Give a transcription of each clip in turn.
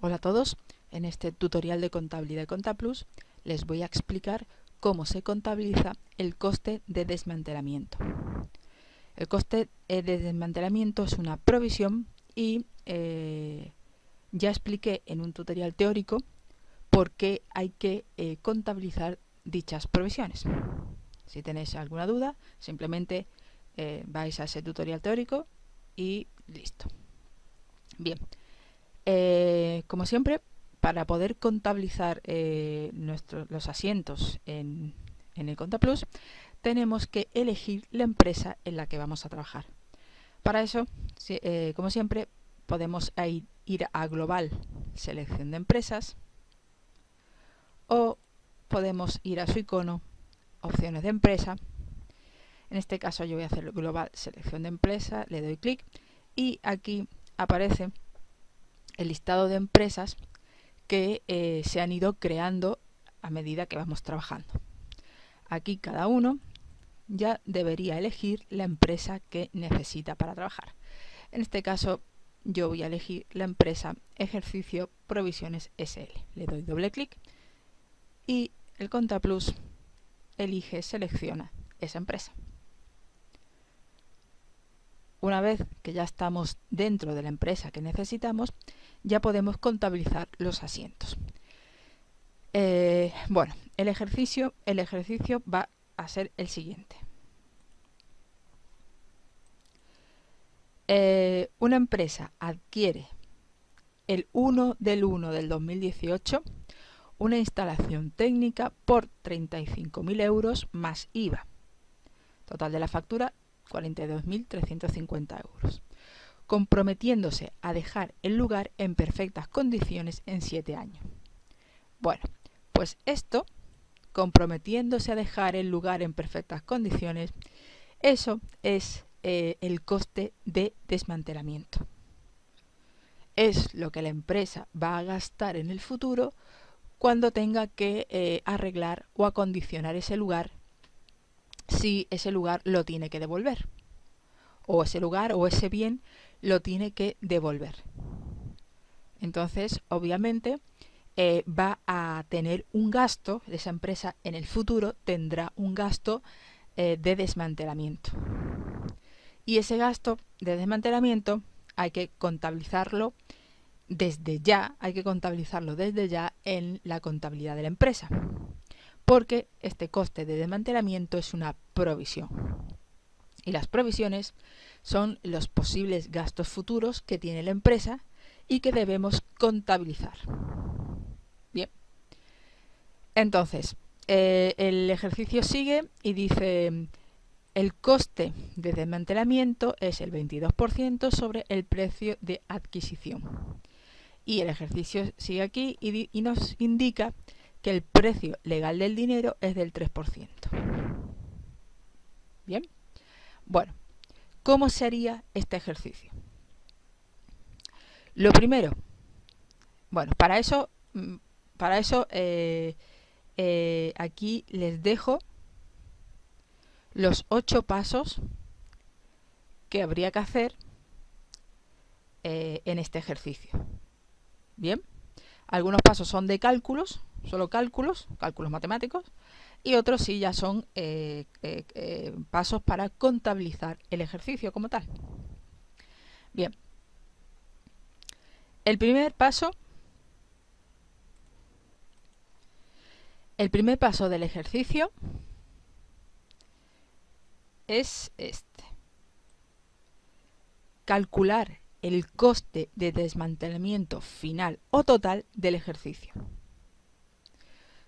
Hola a todos, en este tutorial de contabilidad de Contaplus les voy a explicar cómo se contabiliza el coste de desmantelamiento. El coste de desmantelamiento es una provisión y ya expliqué en un tutorial teórico por qué hay que contabilizar dichas provisiones. Si tenéis alguna duda, simplemente vais a ese tutorial teórico y listo. Bien. Como siempre, para poder contabilizar los asientos en el Contaplus, tenemos que elegir la empresa en la que vamos a trabajar. Para eso, como siempre, podemos ir a Global, Selección de Empresas, o podemos ir a su icono, Opciones de Empresa. En este caso yo voy a hacer Global, Selección de Empresa, le doy clic y aquí aparece el listado de empresas que se han ido creando a medida que vamos trabajando. Aquí cada uno ya debería elegir la empresa que necesita para trabajar. En este caso yo voy a elegir la empresa Ejercicio Provisiones SL. Le doy doble clic y el Contaplus selecciona esa empresa. Una vez que ya estamos dentro de la empresa que necesitamos, ya podemos contabilizar los asientos. Bueno, el ejercicio va a ser el siguiente. Una empresa adquiere el 1 del 1 del 2018 una instalación técnica por 35.000 euros más IVA. Total de la factura 42.350 euros. Comprometiéndose a dejar el lugar en perfectas condiciones en 7 años. Bueno, pues esto, comprometiéndose a dejar el lugar en perfectas condiciones, eso es el coste de desmantelamiento. Es lo que la empresa va a gastar en el futuro cuando tenga que arreglar o acondicionar ese lugar, si ese lugar lo tiene que devolver, o ese lugar o ese bien lo tiene que devolver. Entonces, obviamente, va a tener un gasto, esa empresa en el futuro tendrá un gasto de desmantelamiento. Y ese gasto de desmantelamiento hay que contabilizarlo desde ya, en la contabilidad de la empresa, porque este coste de desmantelamiento es una provisión. Y las provisiones son los posibles gastos futuros que tiene la empresa y que debemos contabilizar. Bien. Entonces, el ejercicio sigue y dice: el coste de desmantelamiento es el 22% sobre el precio de adquisición. Y el ejercicio sigue aquí y nos indica que el precio legal del dinero es del 3%. Bien. Bueno, ¿cómo se haría este ejercicio? Lo primero, bueno, para eso aquí les dejo los 8 pasos que habría que hacer en este ejercicio. Bien, algunos pasos son de cálculos, solo cálculos matemáticos, y otros sí ya son pasos para contabilizar el ejercicio como tal. Bien, el primer paso del ejercicio es este: calcular el coste de desmantelamiento final o total del ejercicio.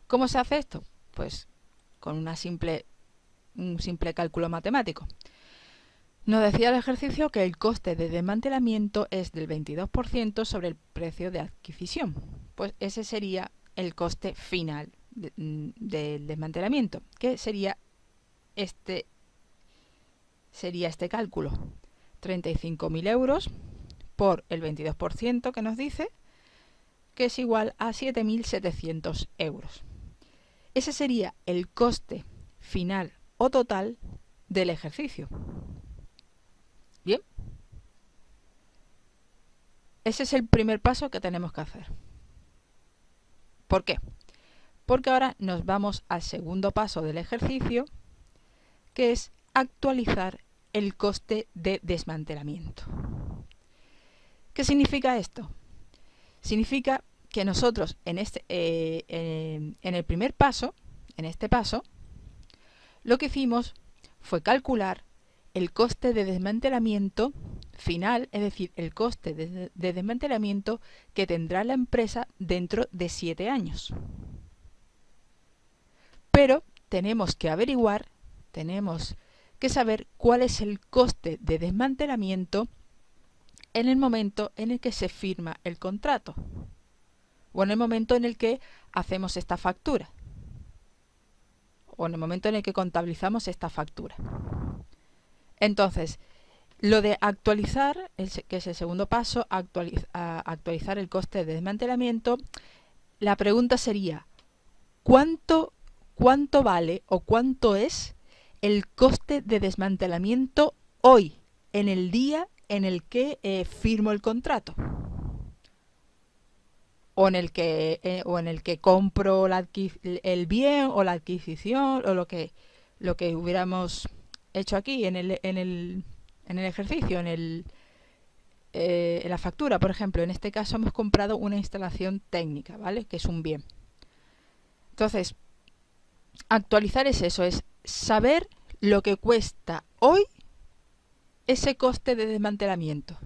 ¿Cómo se hace esto? Pues con un simple cálculo matemático. Nos decía el ejercicio que el coste de desmantelamiento es del 22% sobre el precio de adquisición. Pues ese sería el coste final del desmantelamiento, que sería este cálculo: 35.000 euros por el 22% que nos dice, que es igual a 7.700 euros. Ese sería el coste final o total del ejercicio. Bien. ese es el primer paso que tenemos que hacer. ¿Por qué? Porque ahora nos vamos al segundo paso del ejercicio, que es actualizar el coste de desmantelamiento. ¿Qué significa esto? Significa que nosotros en el primer paso, en este paso, lo que hicimos fue calcular el coste de desmantelamiento final, es decir, el coste de desmantelamiento que tendrá la empresa dentro de 7 años. Pero tenemos que averiguar, tenemos que saber cuál es el coste de desmantelamiento en el momento en el que se firma el contrato o en el momento en el que hacemos esta factura o en el momento en el que contabilizamos esta factura. Entonces, lo de actualizar, que es el segundo paso, actualizar el coste de desmantelamiento, la pregunta sería, ¿cuánto vale o cuánto es el coste de desmantelamiento hoy, en el día en el que firmo el contrato? O en el que compro el bien o la adquisición o lo que hubiéramos hecho aquí en el ejercicio, en la factura, por ejemplo. En este caso hemos comprado una instalación técnica, ¿vale? Que es un bien. Entonces, actualizar es eso, es saber lo que cuesta hoy ese coste de desmantelamiento.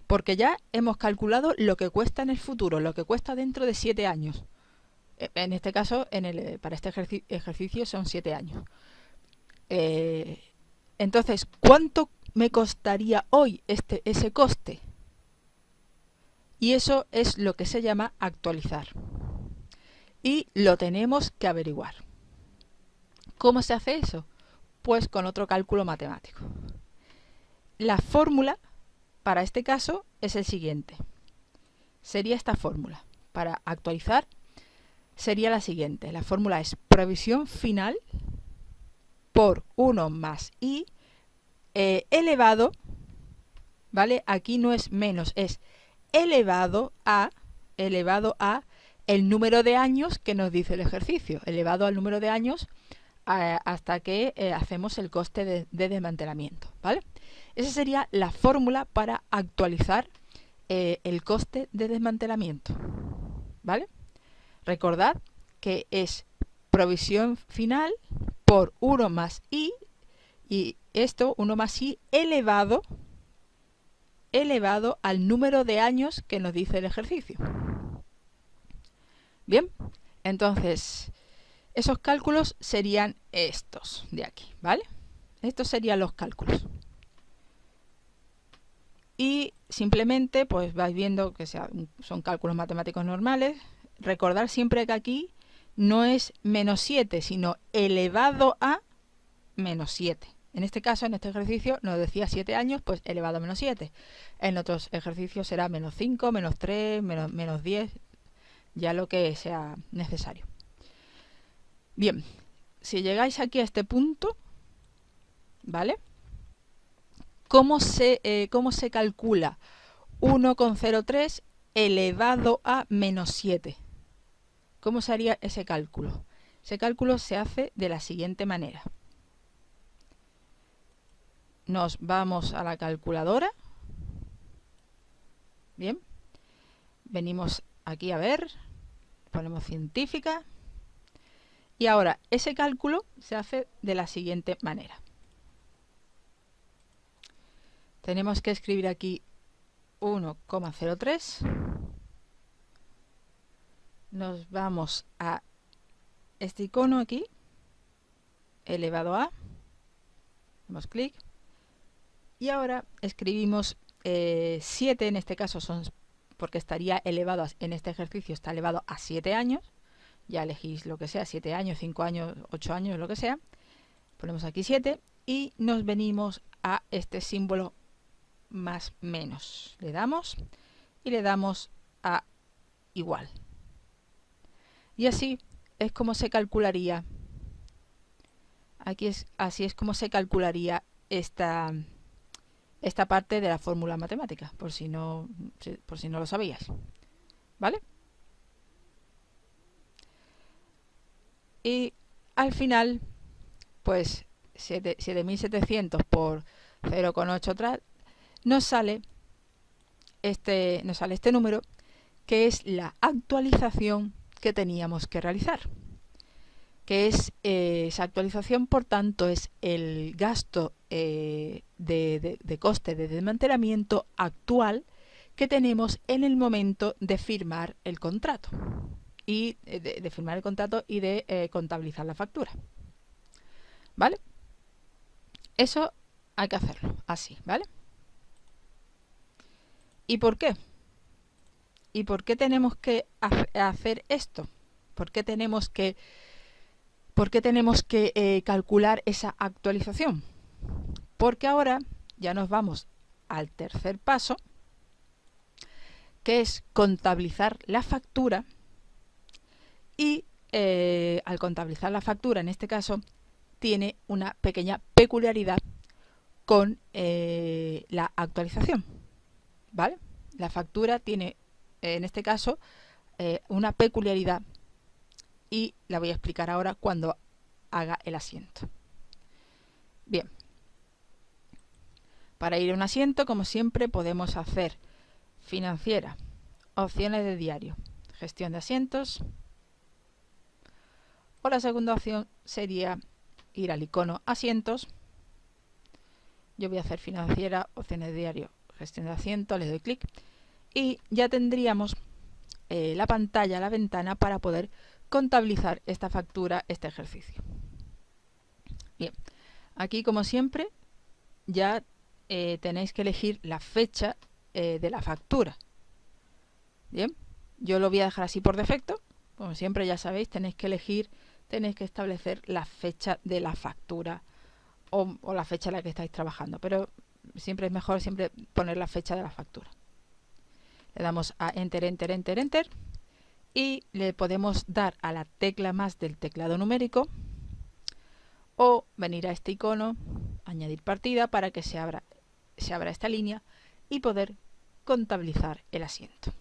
Porque ya hemos calculado lo que cuesta en el futuro, lo que cuesta dentro de 7 años. En este caso, para este ejercicio son 7 años. Entonces, ¿cuánto me costaría hoy ese coste? Y eso es lo que se llama actualizar. Y lo tenemos que averiguar. ¿Cómo se hace eso? Pues con otro cálculo matemático. La fórmula para este caso es el siguiente. Sería esta fórmula. Para actualizar sería la siguiente. La fórmula es provisión final por 1 más i elevado, ¿vale? Aquí no es menos, es elevado a el número de años que nos dice el ejercicio, elevado al número de años hasta que hacemos el coste de desmantelamiento, ¿vale? Esa sería la fórmula para actualizar el coste de desmantelamiento, ¿vale? Recordad que es provisión final por 1 más i, y esto, 1 más i, elevado al número de años que nos dice el ejercicio. Bien, entonces, esos cálculos serían estos de aquí, ¿vale? Estos serían los cálculos. Y simplemente, pues vais viendo que son cálculos matemáticos normales. Recordar siempre que aquí no es menos 7, sino elevado a menos 7. En este caso, en este ejercicio, nos decía 7 años, pues elevado a menos 7. En otros ejercicios será menos 5, menos 3, menos 10, ya lo que sea necesario. Bien, si llegáis aquí a este punto, ¿vale? ¿Cómo se calcula 1,03 elevado a menos 7? ¿Cómo se haría ese cálculo? Ese cálculo se hace de la siguiente manera. Nos vamos a la calculadora. Bien. Venimos aquí a ver. Ponemos científica. Y ahora, ese cálculo se hace de la siguiente manera. Tenemos que escribir aquí 1,03. Nos vamos a este icono aquí, elevado a. Damos clic. Y ahora escribimos 7, en este caso son porque estaría elevado, en este ejercicio está elevado a 7 años. Ya elegís lo que sea, 7 años, 5 años, 8 años, lo que sea. Ponemos aquí 7 y nos venimos a este símbolo más menos. Le damos y le damos a igual. Y así es como se calcularía. Así es como se calcularía esta parte de la fórmula matemática, por si no lo sabías, ¿vale? Y al final, pues 7.700 por 0,8 nos sale este número, que es la actualización que teníamos que realizar. Que es esa actualización, por tanto, es el gasto de coste de desmantelamiento actual que tenemos en el momento de firmar el contrato y de firmar el contrato y de contabilizar la factura, ¿vale? Eso hay que hacerlo así, ¿vale? ¿Y por qué? ¿Y por qué tenemos que hacer esto? ¿Por qué tenemos que calcular esa actualización? Porque ahora ya nos vamos al tercer paso, que es contabilizar la factura. Y al contabilizar la factura, en este caso, tiene una pequeña peculiaridad con la actualización, ¿vale? La factura tiene, en este caso, una peculiaridad, y la voy a explicar ahora cuando haga el asiento. Bien, para ir a un asiento, como siempre, podemos hacer financiera, opciones de diario, gestión de asientos, o la segunda opción sería ir al icono asientos. Yo voy a hacer financiera, opciones de diario, gestión de asientos, le doy clic y ya tendríamos la pantalla, la ventana para poder contabilizar esta factura, este ejercicio. Bien, aquí como siempre ya tenéis que elegir la fecha de la factura. Bien, yo lo voy a dejar así por defecto. Como siempre ya sabéis, tenéis que establecer la fecha de la factura o la fecha en la que estáis trabajando, pero siempre es mejor poner la fecha de la factura. Le damos a Enter, Enter, Enter, Enter y le podemos dar a la tecla más del teclado numérico o venir a este icono, añadir partida, para que se abra esta línea y poder contabilizar el asiento.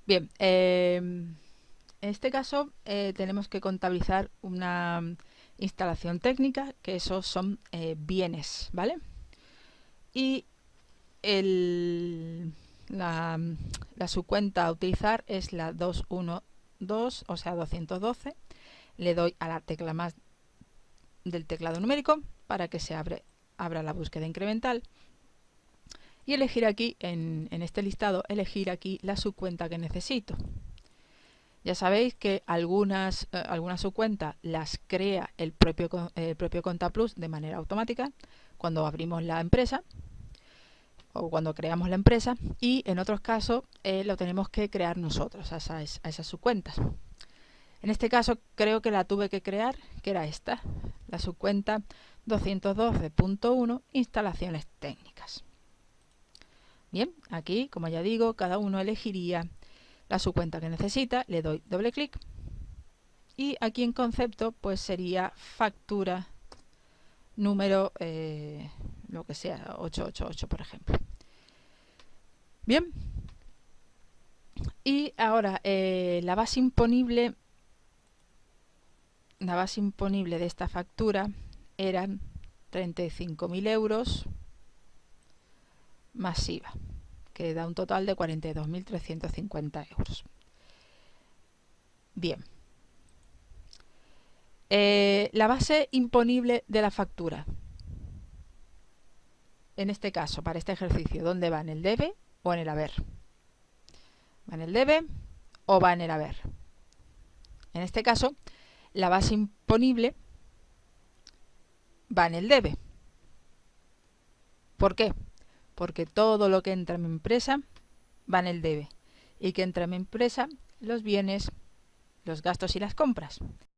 Bien, en este caso tenemos que contabilizar una instalación técnica, que esos son bienes, ¿vale? Y la subcuenta a utilizar es la 212, o sea 212. Le doy a la tecla más del teclado numérico para que se abra la búsqueda incremental y elegir aquí, en este listado, elegir aquí la subcuenta que necesito. Ya sabéis que algunas subcuentas las crea el propio Contaplus de manera automática cuando abrimos la empresa o cuando creamos la empresa, y en otros casos lo tenemos que crear nosotros a esas subcuentas. En este caso creo que la tuve que crear, que era esta, la subcuenta 212.1 instalaciones técnicas. Bien, aquí, como ya digo, cada uno elegiría la subcuenta que necesita, le doy doble clic y aquí en concepto pues sería factura número lo que sea, 888 por ejemplo. Bien, y ahora la base imponible de esta factura eran 35.000 euros masiva, que da un total de 42.350 euros. Bien, la base imponible de la factura, en este caso, para este ejercicio, ¿dónde va? ¿En el debe o en el haber? ¿Va en el debe o va en el haber? En este caso, la base imponible va en el debe. ¿Por qué? Porque todo lo que entra en mi empresa va en el debe, y que entra en mi empresa los bienes, los gastos y las compras.